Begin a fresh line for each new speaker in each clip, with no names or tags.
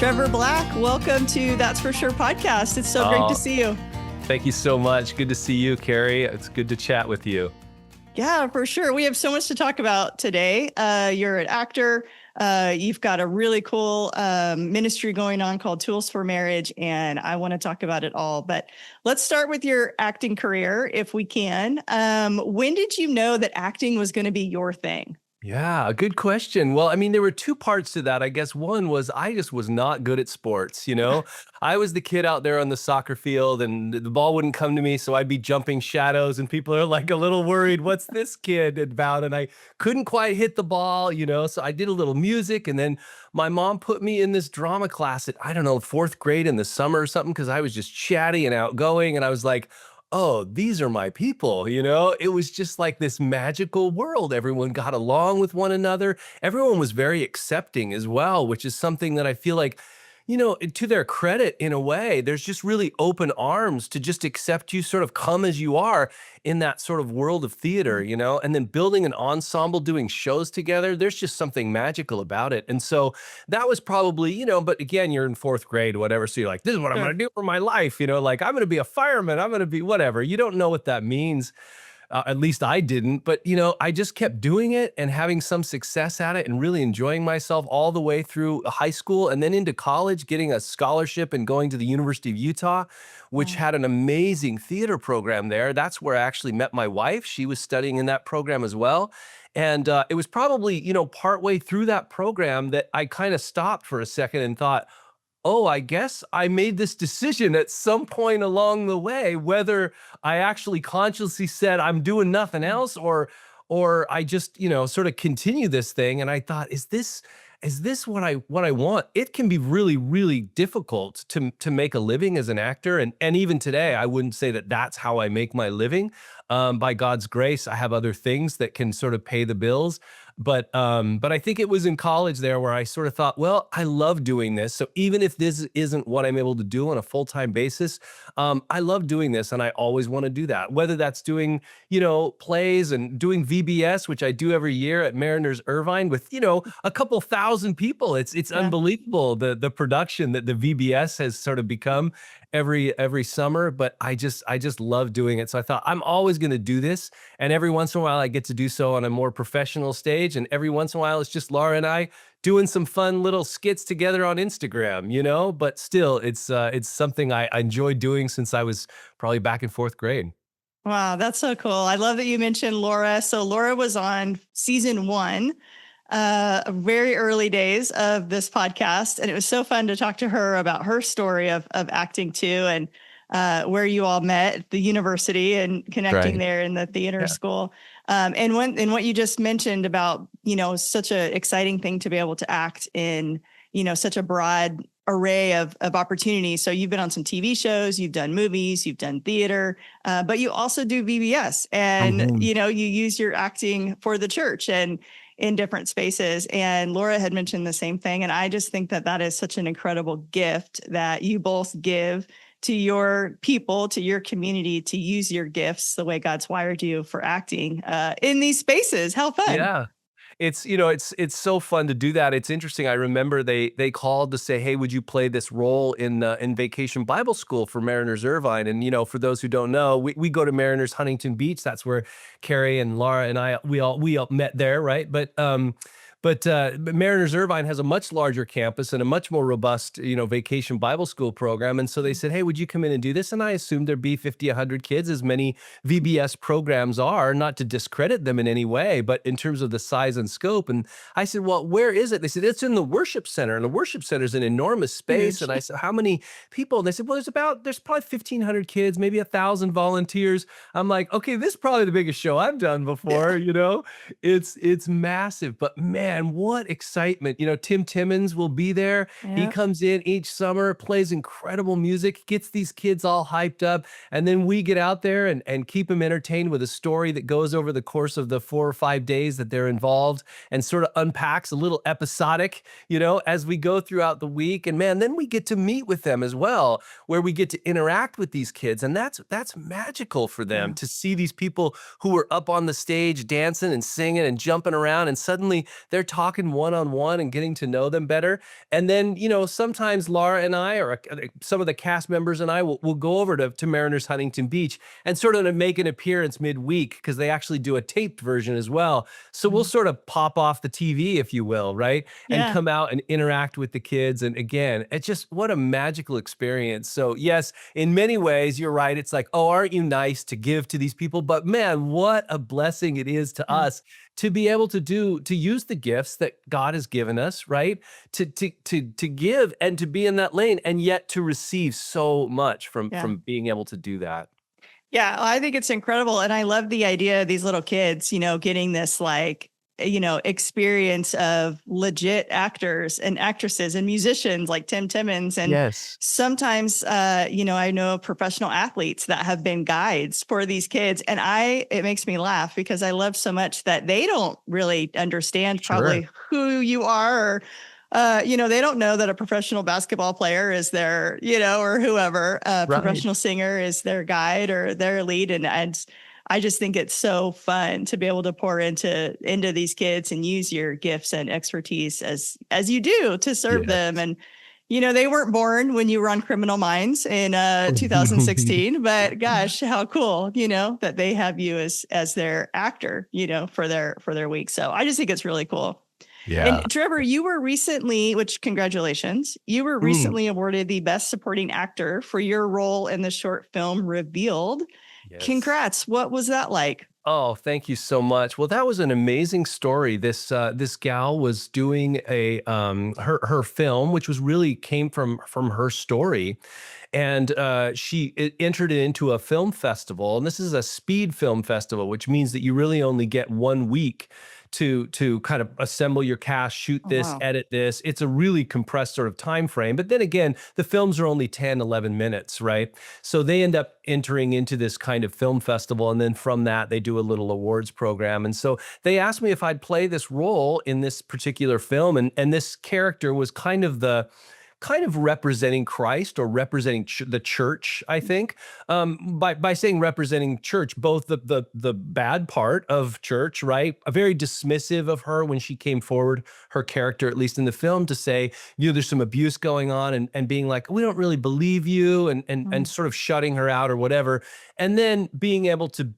Trevor Black, welcome to That's For Sure podcast. It's so great to see you.
Thank you so much. Good to see you, Carrie. It's good to chat with you.
Yeah, for sure. We have so much to talk about today. You're an actor. You've got a really cool ministry going on called Tools for Marriage, and I want to talk about it all. But let's start with your acting career, if we can. When did you know that acting was going to be your thing?
Yeah, good question. Well, I mean, there were two parts to that. I guess one was I just was not good at sports, I was the kid out there on the soccer field and the ball wouldn't come to me, so I'd be jumping shadows and people are like a little worried, what's this kid about? And I couldn't quite hit the ball, so I did a little music and then my mom put me in this drama class at, I don't know, fourth grade in the summer or something because I was just chatty and outgoing and I was like, oh, these are my people, It was just like this magical world. Everyone got along with one another. Everyone was very accepting as well, which is something that I feel like, to their credit in a way, there's just really open arms to just accept you sort of come as you are in that sort of world of theater, and then building an ensemble, doing shows together. There's just something magical about it. And so that was probably, but again, you're in fourth grade, whatever. So you're like, this is what I'm going to do for my life. Like I'm going to be a fireman. I'm going to be whatever. You don't know what that means. At least I didn't, but I just kept doing it and having some success at it and really enjoying myself all the way through high school and then into college, getting a scholarship and going to the University of Utah, which had an amazing theater program there. That's where I actually met my wife. She was studying in that program as well. And it was probably, partway through that program that I kind of stopped for a second and thought, oh, I guess I made this decision at some point along the way, whether I actually consciously said I'm doing nothing else or I just, sort of continue this thing. And I thought, is this what I want? It can be really, really difficult to make a living as an actor. And even today, I wouldn't say that that's how I make my living. By God's grace, I have other things that can sort of pay the bills. But I think it was in college there where I sort of thought, well, I love doing this. So even if this isn't what I'm able to do on a full-time basis, I love doing this and I always want to do that. Whether that's doing, plays and doing VBS, which I do every year at Mariners Irvine with, a couple thousand people. It's unbelievable the production that the VBS has sort of become every summer, but I just love doing it. So I thought I'm always going to do this. And every once in a while I get to do so on a more professional stage. And every once in a while it's just Laura and I doing some fun little skits together on Instagram, but still it's something I enjoyed doing since I was probably back in fourth grade.
Wow, that's so cool. I love that you mentioned Laura. So Laura was on season 1, very early days of this podcast. And it was so fun to talk to her about her story of acting too, and where you all met at the university and connecting there in the theater school. And what you just mentioned about, such an exciting thing to be able to act in, such a broad array of opportunities. So you've been on some TV shows, you've done movies, you've done theater, but you also do VBS and, you use your acting for the church and in different spaces. And Laura had mentioned the same thing. And I just think that is such an incredible gift that you both give to your people, to your community, to use your gifts the way God's wired you for acting in these spaces. How fun.
Yeah. It's so fun to do that. It's interesting. I remember they called to say, hey, would you play this role in Vacation Bible School for Mariners Irvine? And, for those who don't know, we go to Mariners Huntington Beach. That's where Carrie and Laura and I, we all met there. Right. But Mariners Irvine has a much larger campus and a much more robust, vacation Bible school program. And so they said, hey, would you come in and do this? And I assumed there'd be 50, 100 kids, as many VBS programs are, not to discredit them in any way, but in terms of the size and scope. And I said, well, where is it? They said, it's in the worship center. And the worship center is an enormous space. And I said, how many people? And they said, well, there's probably 1,500 kids, maybe 1,000 volunteers. I'm like, okay, this is probably the biggest show I've done before, It's massive. But man, what excitement. Tim Timmons will be there. Yeah. He comes in each summer, plays incredible music, gets these kids all hyped up. And then we get out there and keep them entertained with a story that goes over the course of the 4 or 5 days that they're involved and sort of unpacks a little episodic, as we go throughout the week. And man, then we get to meet with them as well, where we get to interact with these kids. And that's magical for them to see these people who are up on the stage dancing and singing and jumping around. And suddenly they're they're talking one-on-one and getting to know them better. And then, sometimes Laura and I, or some of the cast members and I will go over to Mariners Huntington Beach and sort of make an appearance midweek, because they actually do a taped version as well. So we'll sort of pop off the TV, if you will, right? And
Yeah.
come out and interact with the kids. And again, it's just what a magical experience. So yes, in many ways, you're right. It's like, oh, aren't you nice to give to these people? But man, what a blessing it is to
Yeah.
us to be able to use the gifts that God has given us, right? To give and to be in that lane, and yet to receive so much from
Yeah.
being able to do that.
Yeah, I think it's incredible. And I love the idea of these little kids, getting this experience of legit actors and actresses and musicians like Tim Timmons. And
Yes.
sometimes, I know professional athletes that have been guides for these kids. And it makes me laugh because I love so much that they don't really understand probably who you are, or they don't know that a professional basketball player is their, or whoever, professional singer is their guide or their lead. And I just think it's so fun to be able to pour into these kids and use your gifts and expertise as you do to serve them. And, they weren't born when you were on Criminal Minds in 2016, but gosh, how cool, that they have you as their actor, for their week. So I just think it's really cool.
Yeah.
And Trevor, you were recently, congratulations, you were recently awarded the Best Supporting Actor for your role in the short film Revealed.
Yes.
Congrats. What was that like?
Oh, thank you so much. Well, that was an amazing story. This gal was doing her film, which was really came from her story, and she entered it into a film festival. And this is a speed film festival, which means that you really only get 1 week to kind of assemble your cast, shoot this,
wow.
edit this. It's a really compressed sort of time frame. But then again, the films are only 10, 11 minutes, right? So they end up entering into this kind of film festival. And then from that, they do a little awards program. And so they asked me if I'd play this role in this particular film. And this character was kind of representing Christ, or representing the church, I think. By saying representing church, both the bad part of church, right? A very dismissive of her when she came forward, her character, at least in the film, to say, there's some abuse going on, and being like, we don't really believe you, and sort of shutting her out or whatever. And then being able to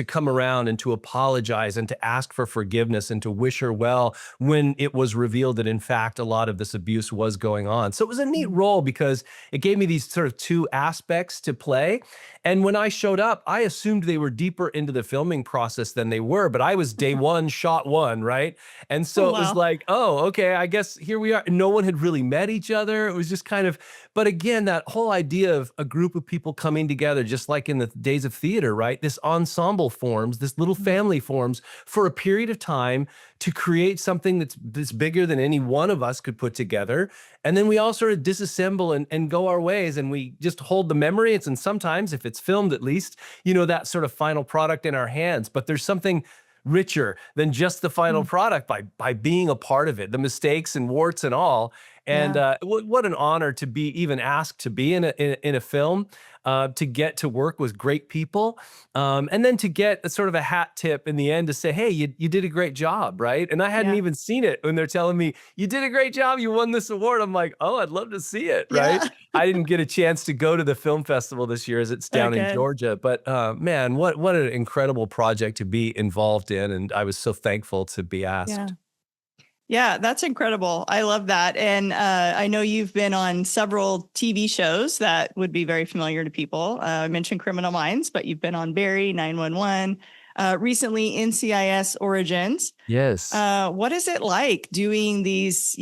come around and to apologize and to ask for forgiveness and to wish her well when it was revealed that in fact a lot of this abuse was going on. So it was a neat role because it gave me these sort of two aspects to play. And when I showed up, I assumed they were deeper into the filming process than they were, but I was day one, shot one, right? And so it was like, oh, okay, I guess here we are. No one had really met each other. It was just kind of, but again, that whole idea of a group of people coming together, just like in the days of theater, right? This ensemble forms, this little family forms for a period of time to create something that's bigger than any one of us could put together. And then we all sort of disassemble and go our ways, and we just hold the memories. And sometimes, if it's filmed at least, that sort of final product in our hands. But there's something richer than just the final product by being a part of it, the mistakes and warts and all. And what an honor to be even asked to be in a film, to get to work with great people, and then to get a sort of a hat tip in the end to say, hey, you did a great job, right? And I hadn't even seen it when they're telling me, you did a great job, you won this award. I'm like, oh, I'd love to see it, right?
Yeah.
I didn't get a chance to go to the film festival this year as it's down in Georgia, but man, what an incredible project to be involved in. And I was so thankful to be asked.
Yeah, that's incredible. I love that. And I know you've been on several TV shows that would be very familiar to people. I mentioned Criminal Minds, but you've been on Barry, 911, recently NCIS Origins.
Yes.
What is it like doing these,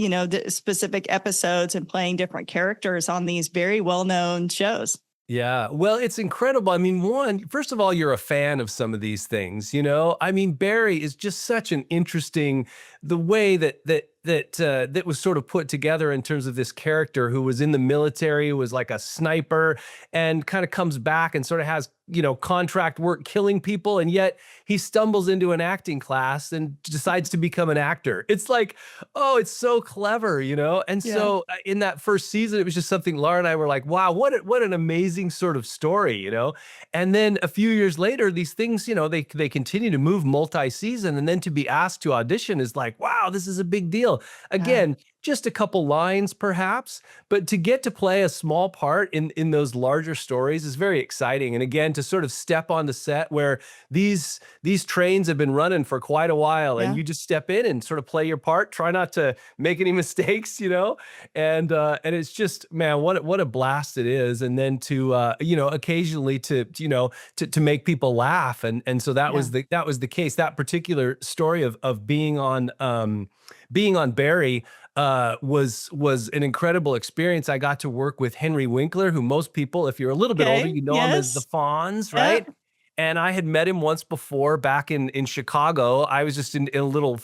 specific episodes and playing different characters on these very well-known shows?
Yeah, well, it's incredible. I mean, first of all, you're a fan of some of these things, I mean, Barry is just such an interesting, the way that that was sort of put together in terms of this character who was in the military, was like a sniper, and kind of comes back and sort of has, contract work killing people, and yet he stumbles into an acting class and decides to become an actor. It's like, oh, it's so clever, And
Yeah.
so in that first season, it was just something Laura and I were like, wow, what an amazing sort of story, And then a few years later, these things, they continue to move multi-season, and then to be asked to audition is like, wow, this is a big deal.
Yeah.
Again, just a couple lines perhaps, but to get to play a small part in those larger stories is very exciting. And again, to sort of step on the set where these trains have been running for quite a while, and
Yeah.
you just step in and sort of play your part, try not to make any mistakes, and it's just, man, what a blast it is. And then to occasionally to make people laugh, and so that was the case. That particular story of being on Barry was an incredible experience. I got to work with Henry Winkler, who most people, if you're a little bit older,
Okay.
you know him as the
Yes.
Fonz,
Yeah.
right? And I had met him once before back in Chicago. I was just in a little,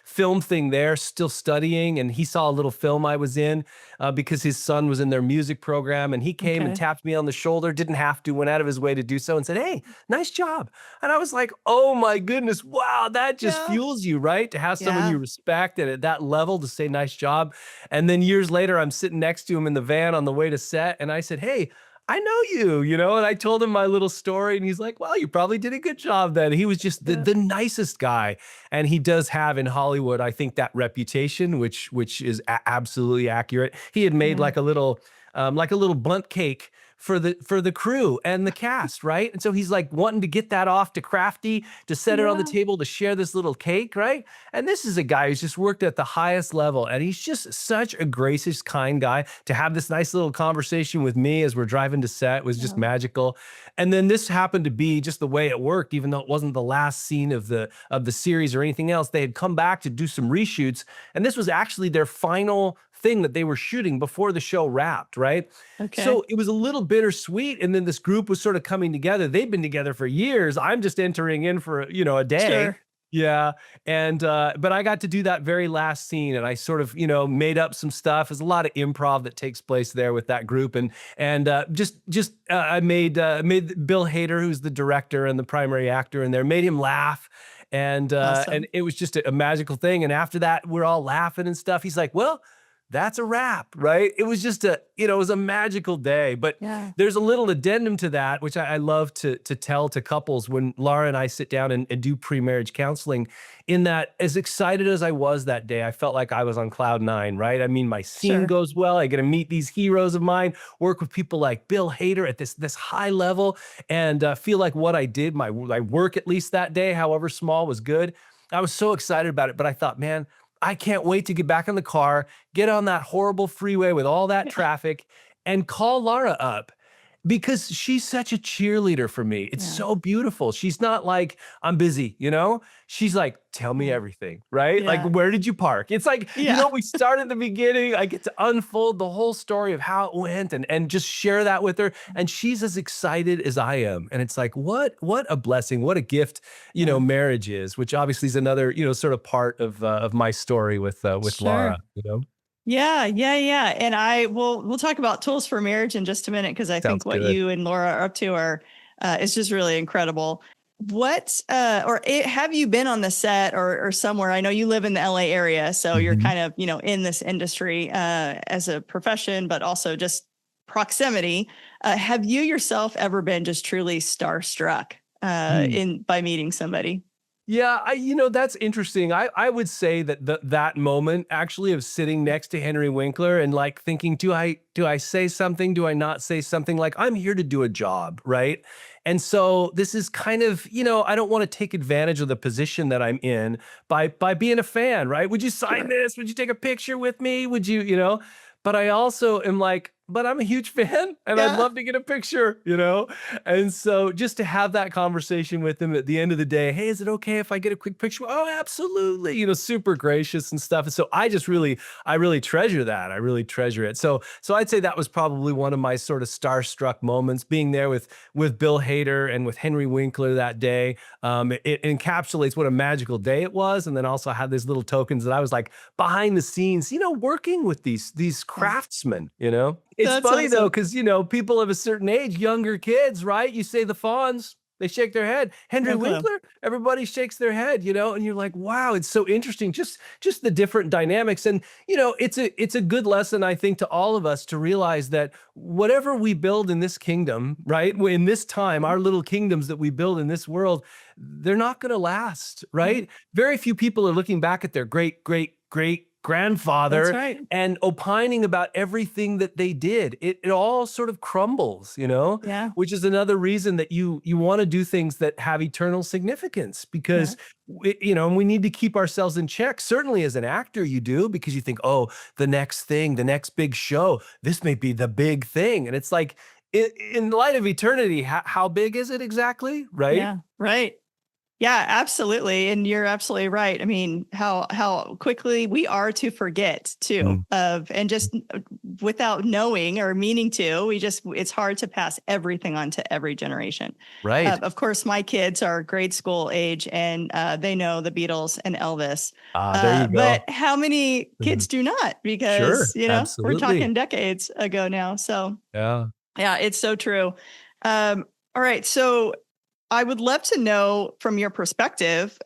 film thing there, still studying. And he saw a little film I was in because his son was in their music program. And he came and
Okay.
tapped me on the shoulder, didn't have to, went out of his way to do so, and said, "Hey, nice job." And I was like, oh my goodness, wow, that just
Yeah.
fuels you, right? To have someone
Yeah.
you respect and at that level to say, nice job. And then years later, I'm sitting next to him in the van on the way to set. And I said, "Hey, I know you, and I told him my little story, and he's like, well, you probably did a good job then." He was just the,
Yeah.
the nicest guy. And he does have in Hollywood, I think, that reputation, which is absolutely accurate. He had made
Yeah.
like a little bundt cake for the crew and the cast, right? And so he's like wanting to get that off to Crafty to set it on the
Yeah.
table to share this little cake, right? And this is a guy who's just worked at the highest level, and he's just such a gracious, kind guy. To have this nice little conversation with me as we're driving to set was just
Yeah.
magical. And then this happened to be just the way it worked, even though it wasn't the last scene of the series or anything else. They had come back to do some reshoots, and this was actually their final thing that they were shooting before the show wrapped, right?
Okay.
So it was a little bittersweet. And then this group was sort of coming together. They've been together for years. I'm just entering in for, a day.
Sure.
Yeah. And, but I got to do that very last scene, and I sort of, made up some stuff. There's a lot of improv that takes place there with that group. I made Bill Hader, who's the director and the primary actor in there, made him laugh. And
Awesome.
it was just a magical thing. And after that, we're all laughing and stuff. He's like, well, that's a wrap, right? It was just it was a magical day. But
Yeah.
there's a little addendum to that, which I love to tell to couples when Laura and I sit down and do pre-marriage counseling, in that as excited as I was that day, I felt like I was on cloud nine, right? I mean, my scene
Sure.
goes well. I get to meet these heroes of mine, work with people like Bill Hader at this high level, and feel like what I did, my work at least that day, however small, was good. I was so excited about it, but I thought, man, I can't wait to get back in the car, get on that horrible freeway with all that traffic, and call Laura up, because she's such a cheerleader for me. It's
Yeah.
so beautiful. She's not like, I'm busy, She's like, tell me
Yeah.
everything, right? Like,
Yeah.
where did you park? It's like,
Yeah.
we start at the beginning. I get to unfold the whole story of how it went and just share that with her. And she's as excited as I am. And it's like, what a blessing, what a gift,
Yeah.
marriage is, which obviously is another, sort of part of my story with
Sure.
Laura.
Yeah, yeah, yeah. And we'll talk about tools for marriage in just a minute, because I
Sounds
think what
good.
you and Laura are up to is just really incredible. Have you been on the set or somewhere? I know you live in the LA area, so you're
Mhm.
kind of, in this industry as a profession, but also just proximity. Have you yourself ever been just truly starstruck by meeting somebody?
Yeah, that's interesting. I would say that that moment actually of sitting next to Henry Winkler and like thinking, do I say something? Do I not say something? Like, I'm here to do a job, right? And so this is kind of, I don't want to take advantage of the position that I'm in by being a fan, right? Would you sign
Sure.
this? Would you take a picture with me? Would you, But I also am like, but I'm a huge fan and I'd
Yeah.
love to get a picture, you know? And so just to have that conversation with him at the end of the day, hey, is it okay if I get a quick picture? Oh, absolutely. You know, super gracious and stuff. And so I really treasure that. I really treasure it. So I'd say that was probably one of my sort of starstruck moments, being there with Bill Hader and with Henry Winkler that day. It encapsulates what a magical day it was. And then also had these little tokens that I was like behind the scenes, you know, working with these
Yeah.
craftsmen, you know? It's
That's
funny though,
awesome.
because, you know, people of a certain age, younger kids, right? You say the Fonz, they shake their head. Henry
No clue.
Winkler, everybody shakes their head, you know, and you're like, wow, it's so interesting. Just the different dynamics. And, you know, it's a good lesson, I think, to all of us to realize that whatever we build in this kingdom, right? In this time, our little kingdoms that we build in this world, they're not going to last,
Yeah.
right? Very few people are looking back at their great
That's
grandfather
right.
and opining about everything that they did. It all sort of crumbles, you know,
Yeah.
which is another reason that you want to do things that have eternal significance
Yeah.
because you know, and we need to keep ourselves in check. Certainly as an actor, you do, because you think, oh, the next thing, the next big show, this may be the big thing. And it's like, in light of eternity, how big is it exactly? Right?
Yeah. Right. Yeah, absolutely. And you're absolutely right. I mean, how quickly we are to forget too
Mm.
of, and just without knowing or meaning to, it's hard to pass everything on to every generation.
Right.
Of course, my kids are grade school age and they know the Beatles and Elvis.
Ah, there you go.
But how many
Mhm.
kids do not? Because,
Sure.
we're
Absolutely.
talking decades ago now. So
Yeah.
yeah, it's so true. All right. So I would love to know from your perspective,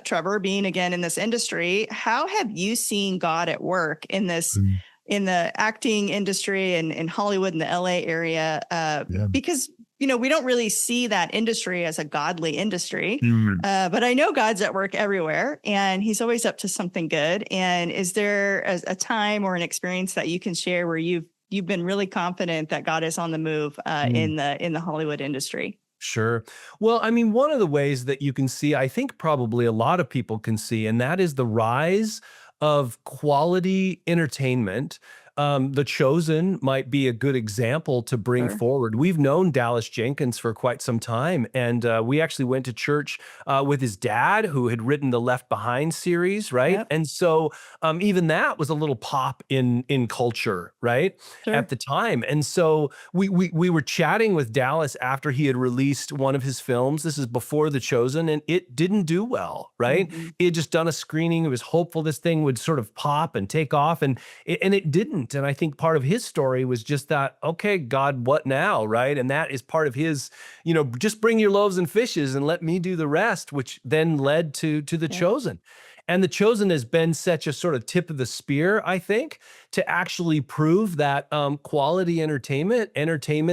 Trevor, being again in this industry, how have you seen God at work in
Mm.
in the acting industry and in Hollywood in the LA area?
Yeah.
Because, we don't really see that industry as a godly industry.
Mm.
But I know God's at work everywhere and he's always up to something good. And is there a time or an experience that you can share where you've been really confident that God is on the move
Mm.
in the Hollywood industry?
Sure. Well, I mean, one of the ways that you can see, I think probably a lot of people can see, and that is the rise of quality entertainment. The Chosen might be a good example to bring
Sure.
forward. We've known Dallas Jenkins for quite some time, and we actually went to church with his dad, who had written the Left Behind series, right?
Yep.
And so even that was a little pop in culture, right, at
Sure.
the time. And so we were chatting with Dallas after he had released one of his films. This is before The Chosen, and it didn't do well, right?
Mhm.
He had just done a screening. It was hopeful this thing would sort of pop and take off, and it didn't. And I think part of his story was just that, okay, God, what now, right? And that is part of his, just bring your loaves and fishes and let me do the rest, which then led to The
Yeah.
Chosen. And The Chosen has been such a sort of tip of the spear, I think, to actually prove that quality entertainment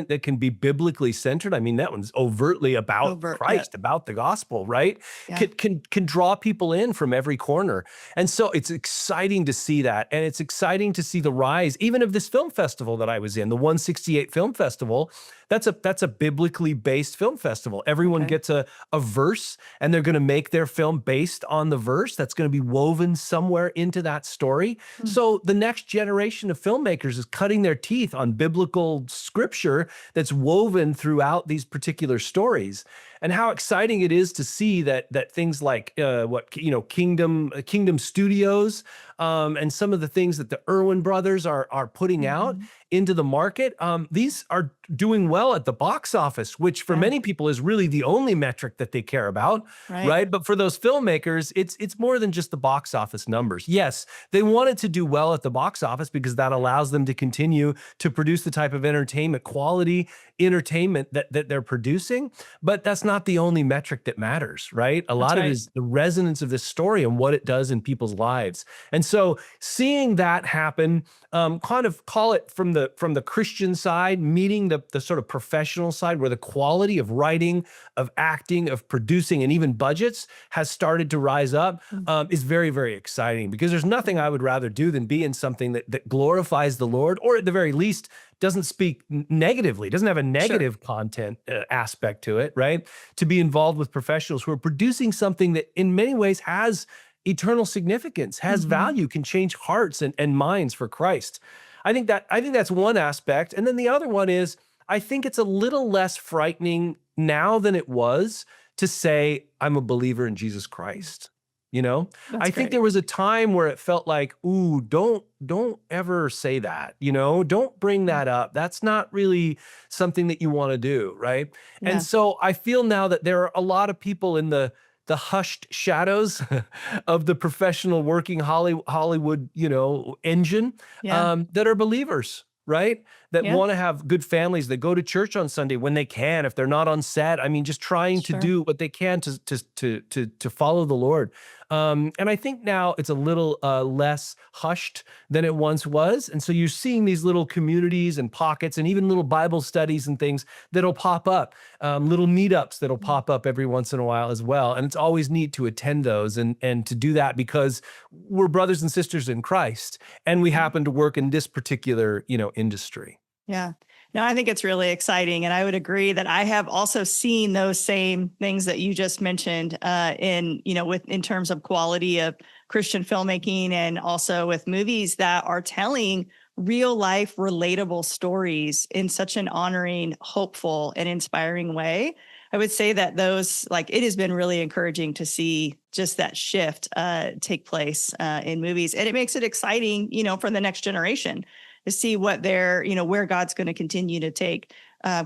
that can be biblically centered. I mean, that one's overtly about
Overt. Yeah.
Christ, about the gospel, right?
Yeah.
Can draw people in from every corner. And so it's exciting to see that. And it's exciting to see the rise, even of this film festival that I was in, the 168 Film Festival. That's a biblically based film festival. Everyone
Okay.
gets a verse, and they're going to make their film based on the verse that's going to be woven somewhere into that story.
Hmm.
So the next generation of filmmakers is cutting their teeth on biblical scripture that's woven throughout these particular stories. And how exciting it is to see that things like Kingdom Studios, and some of the things that the Irwin brothers are putting out
Mhm.
into the market. These are doing well at the box office, which for
Yeah.
many people is really the only metric that they care about,
Right.
right? But for those filmmakers, it's more than just the box office numbers. Yes, they want it to do well at the box office because that allows them to continue to produce the type of quality entertainment that they're producing. But that's not the only metric that matters, right? A
That's
lot of it
right.
is the resonance of this story and what it does in people's lives. And so seeing that happen, kind of call it from the Christian side, meeting the sort of professional side where the quality of writing, of acting, of producing, and even budgets has started to rise up,
Mm.
is very, very exciting, because there's nothing I would rather do than be in something that glorifies the Lord, or at the very least doesn't speak negatively, doesn't have a
Sure.
negative content aspect to it, right? To be involved with professionals who are producing something that in many ways has eternal significance, has
Mhm.
value, can change hearts and minds for Christ. I think that's one aspect. And then the other one is I think it's a little less frightening now than it was to say I'm a believer in Jesus Christ. You know,
That's
I think
great.
there was a time where it felt like, ooh, don't ever say that, you know, don't bring that up. That's not really something that you want to do, right? And
Yeah,
so I feel now that there are a lot of people in the hushed shadows of the professional working Hollywood, you know, engine,
yeah,
that are believers, right? That
yeah,
want to have good families, that go to church on Sunday when they can, if they're not on set. I mean, just trying to
sure.
do what they can to follow the Lord. And I think now it's a little less hushed than it once was. And so you're seeing these little communities and pockets and even little Bible studies and things that'll pop up, little meetups that'll pop up every once in a while as well. And it's always neat to attend those and to do that because we're brothers and sisters in Christ and we happen to work in this particular, you know, industry.
Yeah. No, I think it's really exciting. And I would agree that I have also seen those same things that you just mentioned in terms of quality of Christian filmmaking and also with movies that are telling real life relatable stories in such an honoring, hopeful, and inspiring way. I would say that it has been really encouraging to see just that shift take place in movies. And it makes it exciting, for the next generation to see what where God's going to continue to take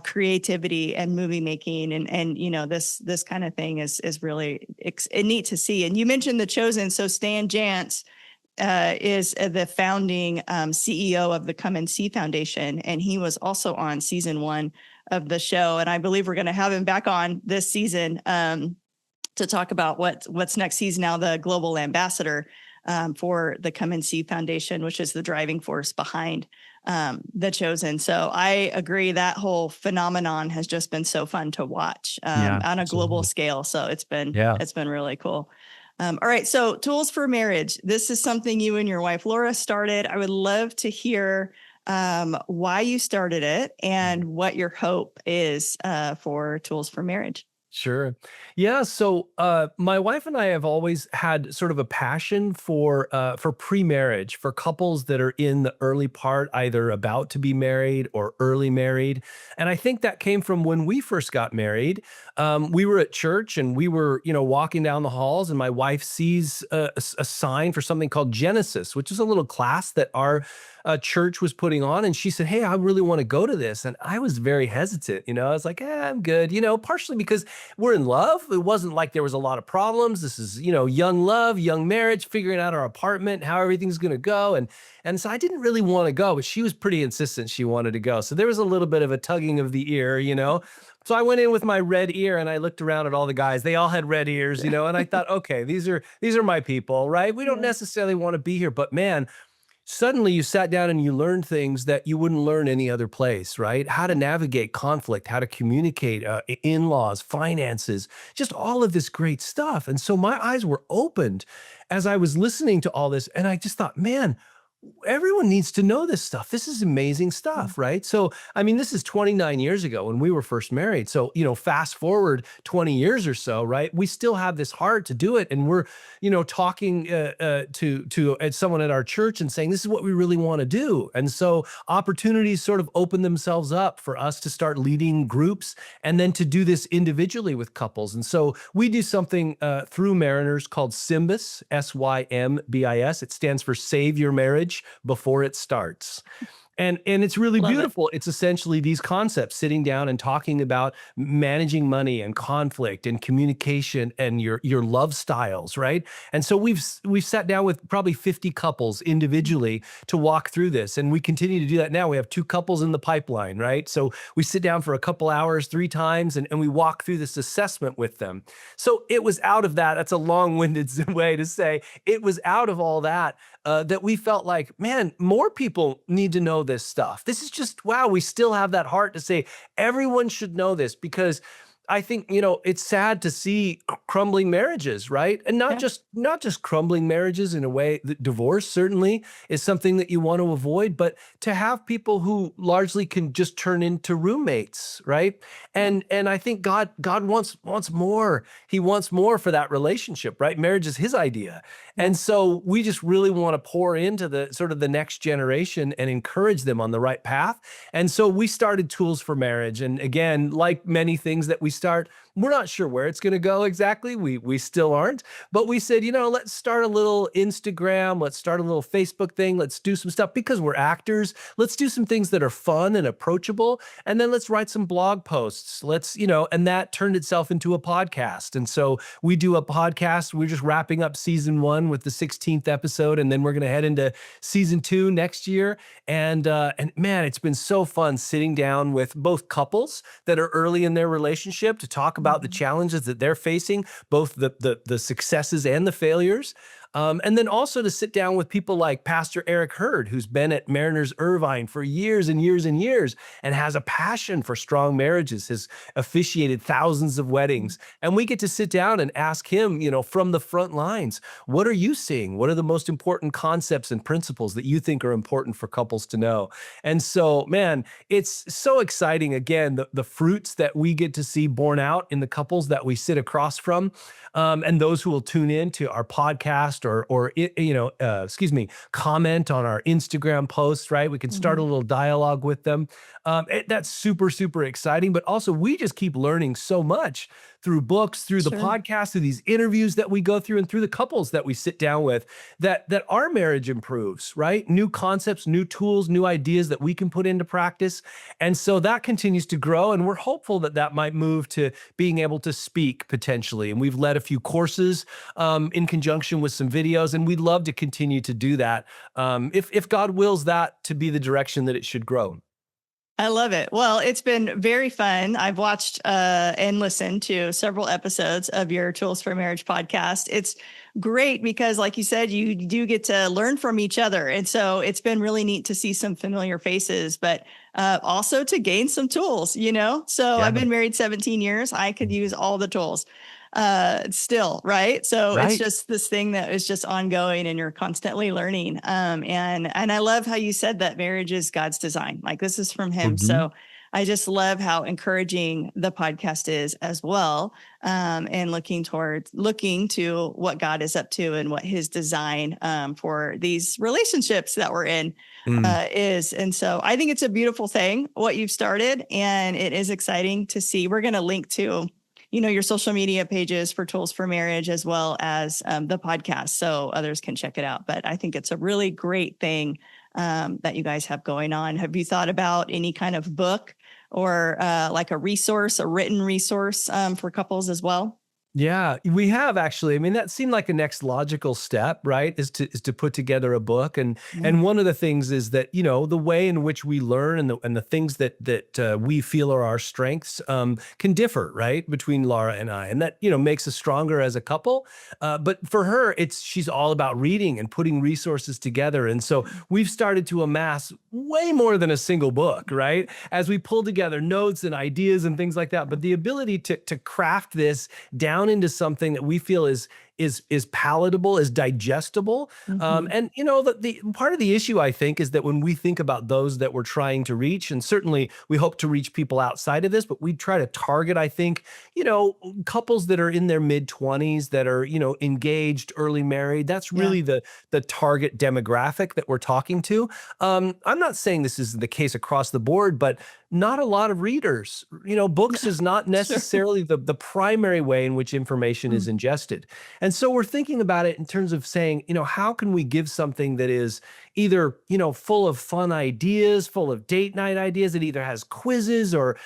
creativity and movie making, and this kind of thing is really neat to see. And you mentioned The Chosen, so Stan Jantz is the founding CEO of the Come and See Foundation, and he was also on season 1 of the show. And I believe we're going to have him back on this season to talk about what's next. He's now the global ambassador for the Come and See Foundation, which is the driving force behind The Chosen. So I agree that whole phenomenon has just been so fun to watch on a global
Absolutely.
scale. So it's been
Yeah.
really cool. All right. So Tools for Marriage. This is something you and your wife, Laura, started. I would love to hear why you started it and what your hope is for Tools for Marriage.
Sure. Yeah. So my wife and I have always had sort of a passion for pre-marriage, for couples that are in the early part, either about to be married or early married. And I think that came from when we first got married. We were at church and we were, walking down the halls, and my wife sees a sign for something called Genesis, which is a little class that our church was putting on. And she said, "Hey, I really want to go to this." And I was very hesitant. I was like, I'm good, partially because we're in love. It wasn't like there was a lot of problems. This is, young love, young marriage, figuring out our apartment, how everything's going to go. And so I didn't really want to go, but she was pretty insistent she wanted to go. So there was a little bit of a tugging of the ear. So I went in with my red ear and I looked around at all the guys. They all had red ears, and I thought, okay, these are my people, right? We don't necessarily want to be here, but man, suddenly you sat down and you learned things that you wouldn't learn any other place, right? How to navigate conflict, how to communicate, in-laws, finances, just all of this great stuff. And so my eyes were opened as I was listening to all this. And I just thought, man, everyone needs to know this stuff. This is amazing stuff, right? So, I mean, this is 29 years ago when we were first married. So, fast forward 20 years or so, right? We still have this heart to do it. And we're, talking to someone at our church and saying, this is what we really want to do. And so opportunities sort of open themselves up for us to start leading groups and then to do this individually with couples. And so we do something through Mariners called SYMBIS, SYMBIS. It stands for Save Your Marriage Before It Starts. And it's really
Love it.
beautiful. It's essentially these concepts, sitting down and talking about managing money and conflict and communication and your love styles, right? And so we've sat down with probably 50 couples individually to walk through this, and we continue to do that now. We have 2 couples in the pipeline, right? So we sit down for a couple hours 3 times and we walk through this assessment with them. So it was out of that. That's a long-winded way to say it was out of all that that we felt like, man, more people need to know this stuff. This is just, wow, we still have that heart to say everyone should know this, because I think, it's sad to see crumbling marriages, right? And
Yeah.
not just crumbling marriages in a way that divorce certainly is something that you want to avoid, but to have people who largely can just turn into roommates, right?
Yeah.
And I think God wants more. He wants more for that relationship, right? Marriage is his idea.
Yeah.
And so we just really want to pour into the sort of the next generation and encourage them on the right path. And so we started Tools for Marriage. And again, like many things that we start, we're not sure where it's going to go exactly. We still aren't. But we said, let's start a little Instagram. Let's start a little Facebook thing. Let's do some stuff because we're actors. Let's do some things that are fun and approachable. And then let's write some blog posts. And that turned itself into a podcast. And so we do a podcast. We're just wrapping up season 1 with the 16th episode. And then we're going to head into season 2 next year. And man, it's been so fun sitting down with both couples that are early in their relationship to talk about the challenges that they're facing, both the successes and the failures. And then also to sit down with people like Pastor Eric Hurd, who's been at Mariners Irvine for years and years and years and has a passion for strong marriages, has officiated thousands of weddings. And we get to sit down and ask him, from the front lines, what are you seeing? What are the most important concepts and principles that you think are important for couples to know? And so, man, it's so exciting. Again, the fruits that we get to see borne out in the couples that we sit across from, and those who will tune in to our podcast or comment on our Instagram posts, right? We can start a little dialogue with them. That's super, super exciting. But also, we just keep learning so much through books, through the podcast, through these interviews that we go through, and through the couples that we sit down with, that our marriage improves, right? New concepts, new tools, new ideas that we can put into practice. And so that continues to grow, and we're hopeful that that might move to being able to speak potentially. And we've led a few courses in conjunction with some videos, and we'd love to continue to do that if God wills that to be the direction that it should grow.
I love it. Well, it's been very fun. I've watched and listened to several episodes of your Tools for Marriage podcast. It's great because, like you said, you do get to learn from each other. And so it's been really neat to see some familiar faces, but also to gain some tools, So
Yeah.
I've been married 17 years. I could use all the tools still, right? So it's just this thing that is just ongoing and you're constantly learning. And I love how you said that marriage is God's design. Like this is from him. So I just love how encouraging the podcast is as well. And looking to what God is up to and what his design for these relationships that we're in is. And so I think it's a beautiful thing, what you've started, and it is exciting to see. We're going to link to your social media pages for Tools for Marriage, as well as the podcast, so others can check it out. But I think it's a really great thing that you guys have going on. Have you thought about any kind of book or like a written resource for couples as well?
Yeah, we have actually. I mean, that seemed like a next logical step, right? Is to put together a book, and one of the things is that the way in which we learn and the things that we feel are our strengths can differ, right, between Laura and I, and that makes us stronger as a couple. But for her, she's all about reading and putting resources together, and so we've started to amass way more than a single book, right? As we pull together notes and ideas and things like that. But the ability to craft this down into something that we feel is palatable, is digestible. And the part of the issue, I think, is that when we think about those that we're trying to reach, and certainly we hope to reach people outside of this, but we try to target, I think, couples that are in their mid-20s that are, engaged, early married. That's really the target demographic that we're talking to. I'm not saying this is the case across the board, but not a lot of readers. Books is not necessarily the primary way in which information is ingested. And so we're thinking about it in terms of saying, how can we give something that is either, full of fun ideas, full of date night ideas, that either has quizzes or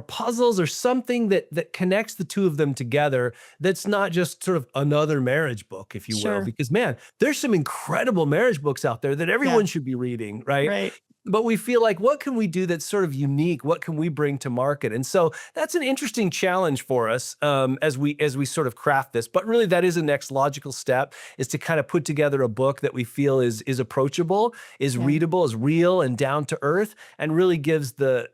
puzzles or something that connects the two of them together, that's not just sort of another marriage book, if you will. Because, man, there's some incredible marriage books out there that everyone should be reading, right? but we feel like, what can we do that's sort of unique? What can we bring to market? And so that's an interesting challenge for us, as we sort of craft this. But really, that is a next logical step, is to kind of put together a book that we feel is approachable, is
Yeah.
readable, is real and down to earth, and really gives the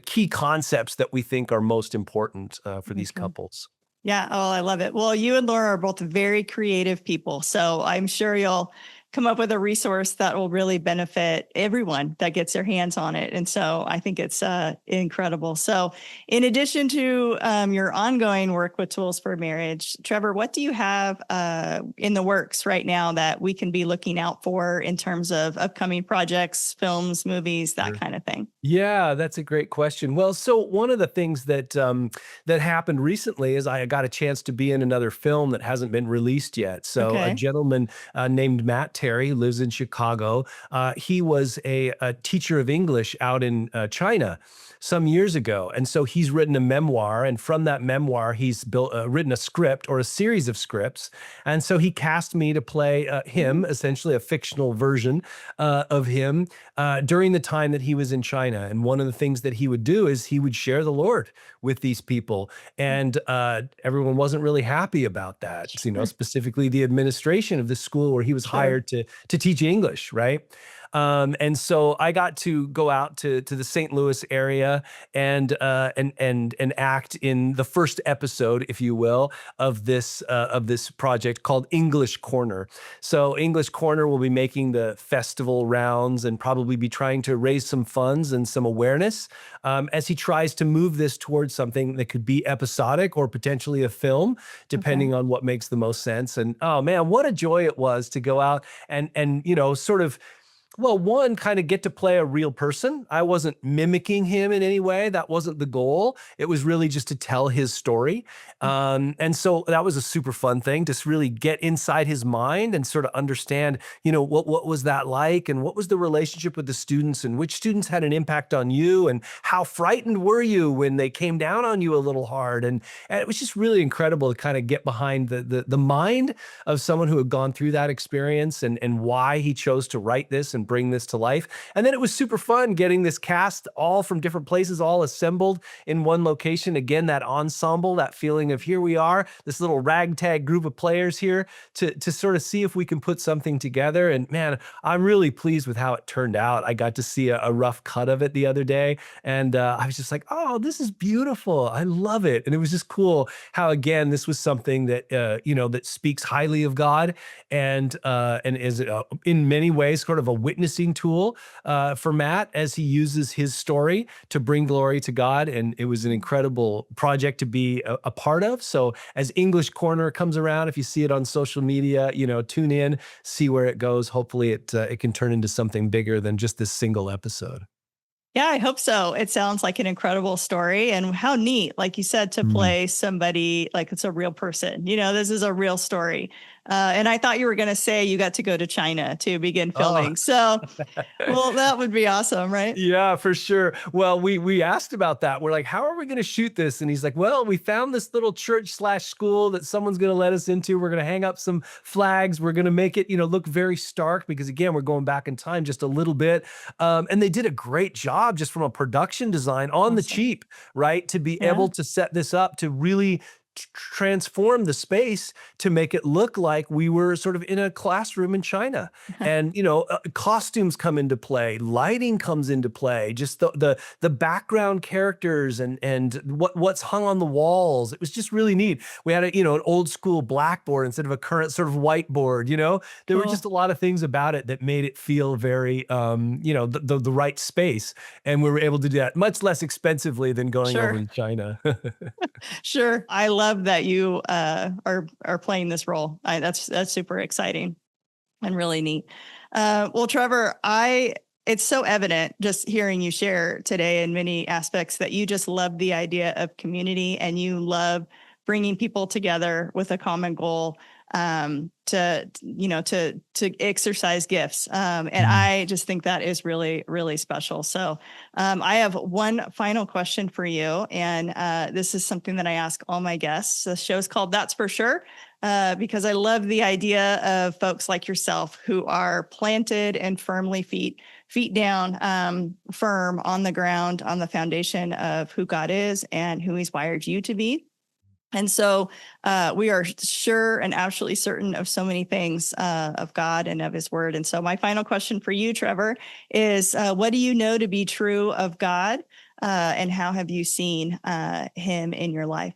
key concepts that we think are most important for these
Okay.
couples.
Yeah. Oh, I love it. Well, you and Laura are both very creative people. So I'm sure you'll come up with a resource that will really benefit everyone that gets their hands on it. And so I think it's incredible. So, in addition to your ongoing work with Tools for Marriage, Trevor, what do you have in the works right now that we can be looking out for in terms of upcoming projects, films, movies, that kind of thing?
Yeah, that's a great question. Well, so one of the things that happened recently is I got a chance to be in another film that hasn't been released yet. So a
Okay.
gentleman named Matt Terry, who lives in Chicago. He was a teacher of English out in China some years ago, and so he's written a memoir, and from that memoir, he's written a script or a series of scripts, and so he cast me to play him, essentially a fictional version of him during the time that he was in China. And one of the things that he would do is he would share the Lord with these people. And everyone wasn't really happy about that,
Sure.
specifically the administration of the school where he was
Sure.
hired to teach English, right? And so I got to go out to the St. Louis area and act in the first episode, if you will, of this project called English Corner. So English Corner will be making the festival rounds and probably be trying to raise some funds and some awareness as he tries to move this towards something that could be episodic or potentially a film,
Okay.
depending on what makes the most sense. And oh man, what a joy it was to go out and sort of, well, one, kind of get to play a real person. I wasn't mimicking him in any way. That wasn't the goal. It was really just to tell his story. And so that was a super fun thing, to really get inside his mind and sort of understand, what was that like, and what was the relationship with the students, and which students had an impact on you, and how frightened were you when they came down on you a little hard. And it was just really incredible to kind of get behind the mind of someone who had gone through that experience, and why he chose to write this and bring this to life. And then it was super fun getting this cast all from different places, all assembled in one location. Again, that ensemble, that feeling of, here we are, this little ragtag group of players here to sort of see if we can put something together. And man, I'm really pleased with how it turned out. I got to see a rough cut of it the other day, and I was just like, oh, this is beautiful. I love it. And it was just cool how, again, this was something that that speaks highly of God, and is in many ways sort of a witnessing tool for Matt as he uses his story to bring glory to God. And it was an incredible project to be a part of. So as English Corner comes around, if you see it on social media, tune in, see where it goes. Hopefully it can turn into something bigger than just this single episode.
Yeah, I hope so. It sounds like an incredible story, and how neat, like you said, to
Mm.
play somebody like it's a real person. This is a real story. And I thought you were going to say you got to go to China to begin
Oh,
filming. So, well, that would be awesome, right?
yeah, for sure. Well, we asked about that. We're like, how are we going to shoot this? And he's like, well, we found this little church/school that someone's going to let us into. We're going to hang up some flags. We're going to make it, look very stark, because again, we're going back in time just a little bit. And they did a great job just from a production design on the
Awesome.
cheap, right? To be
Yeah.
able to set this up to really transform the space to make it look like we were sort of in a classroom in China. And costumes come into play, lighting comes into play, just the background characters and what's hung on the walls. It was just really neat. We had an old school blackboard instead of a current sort of whiteboard. There were just
Cool.
a lot of things about it that made it feel very the right space, and we were able to do that much less expensively than going over
Sure.
to China.
Sure. I love that you are playing this role. That's super exciting and really neat. Well, Trevor, it's so evident just hearing you share today in many aspects that you just love the idea of community, and you love bringing people together with a common goal, to exercise gifts. And I just think that is really, really special. So I have one final question for you. And this is something that I ask all my guests. The show's called That's For Sure, because I love the idea of folks like yourself who are planted and firmly feet down, firm on the ground, on the foundation of who God is and who he's wired you to be. And so we are sure and absolutely certain of so many things of God and of his word. And so my final question for you, Trevor, is what do you know to be true of God and how have you seen him in your life?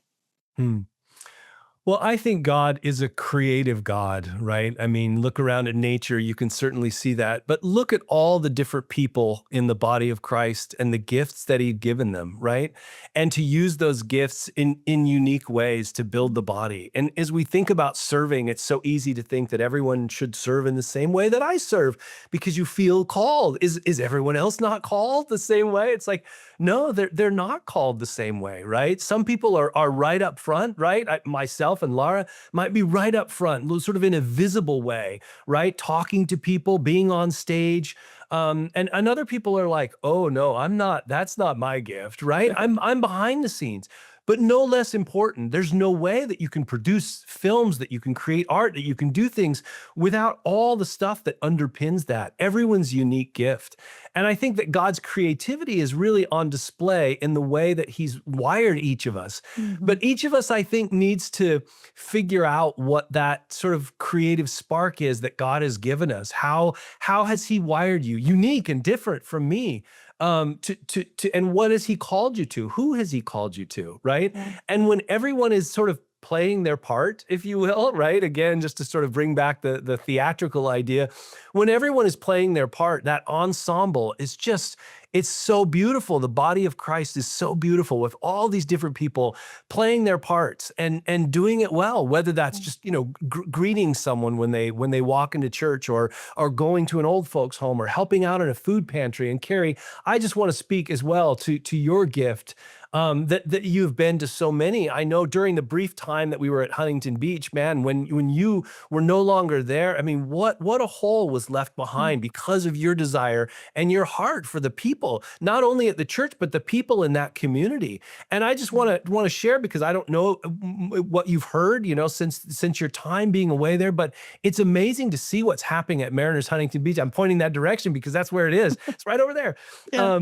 Well, I think God is a creative God, right? I mean, look around at nature, you can certainly see that. But look at all the different people in the body of Christ and the gifts that he'd given them, right? And to use those gifts in unique ways to build the body. And as we think about serving, it's so easy to think that everyone should serve in the same way that I serve because you feel called. Is everyone else not called the same way? It's like, no, they're not called the same way, right? Some people are right up front, right? Myself and Laura might be right up front, sort of in a visible way, right? Talking to people, being on stage. And other people are like, oh no, I'm not, that's not my gift, right? I'm behind the scenes. But no less important, there's no way that you can produce films, that you can create art, that you can do things without all the stuff that underpins that, everyone's unique gift. And I think that God's creativity is really on display in the way that he's wired each of us. But each of us, I think, needs to figure out what that sort of creative spark is that God has given us. How has he wired you, unique and different from me? And what has he called you to? Who has he called you to, right?
Yeah.
And when everyone is sort of playing their part, if you will, right? Again, just to sort of bring back the theatrical idea, when everyone is playing their part, that ensemble is just, it's so beautiful. The body of Christ is so beautiful with all these different people playing their parts and doing it well, whether that's just, greeting someone when they walk into church or going to an old folks home or helping out in a food pantry. And Carrie, I just want to speak as well to your gift that you've been to so many. I know during the brief time that we were at Huntington Beach, man, when you were no longer there, I mean, what a hole was left behind because of your desire and your heart for the people, not only at the church, but the people in that community. And I just want to share, because I don't know what you've heard, since your time being away there, but it's amazing to see what's happening at Mariners Huntington Beach. I'm pointing that direction because that's where it is. It's right over there.
Yeah.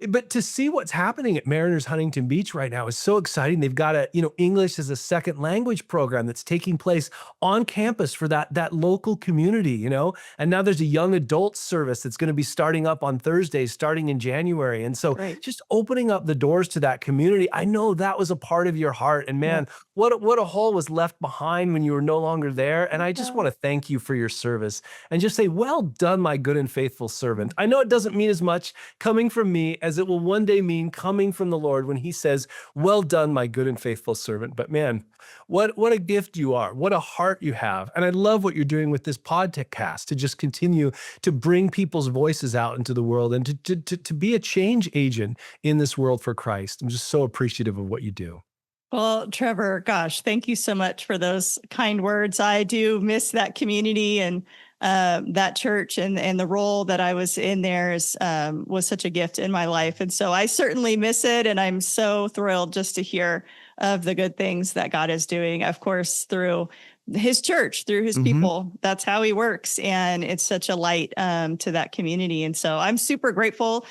But to see what's happening at Mariners Huntington Beach right now is so exciting. They've got English as a second language program that's taking place on campus for that local community, and now there's a young adult service that's going to be starting up on Thursdays, starting in January. And so just opening up the doors to that community, I know that was a part of your heart. And man, what a hole was left behind when you were no longer there. And I just want to thank you for your service and just say, well done, my good and faithful servant. I know it doesn't mean as much coming from me as it will one day mean coming from the Lord when he says, well done, my good and faithful servant. But man, what a gift you are. What a heart you have. And I love what you're doing with this podcast to just continue to bring people's voices out into the world and to be a change agent in this world for Christ. I'm just so appreciative of what you do.
Well, Trevor, gosh, thank you so much for those kind words. I do miss that community and that church and the role that I was in there was such a gift in my life. And so I certainly miss it. And I'm so thrilled just to hear of the good things that God is doing, of course, through his church, through his people. That's how he works. And it's such a light to that community. And so I'm super grateful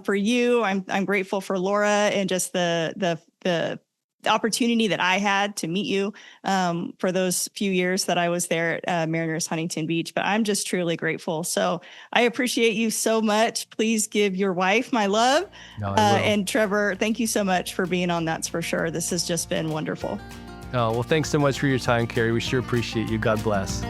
for you. I'm grateful for Laura and just the opportunity that I had to meet you for those few years that I was there at Mariners Huntington Beach. But I'm just truly grateful. So I appreciate you so much. Please give your wife my love.
No, I will.
And Trevor, thank you so much for being on That's For Sure. This has just been wonderful.
Oh, well, thanks so much for your time, Carrie. We sure appreciate you. God bless.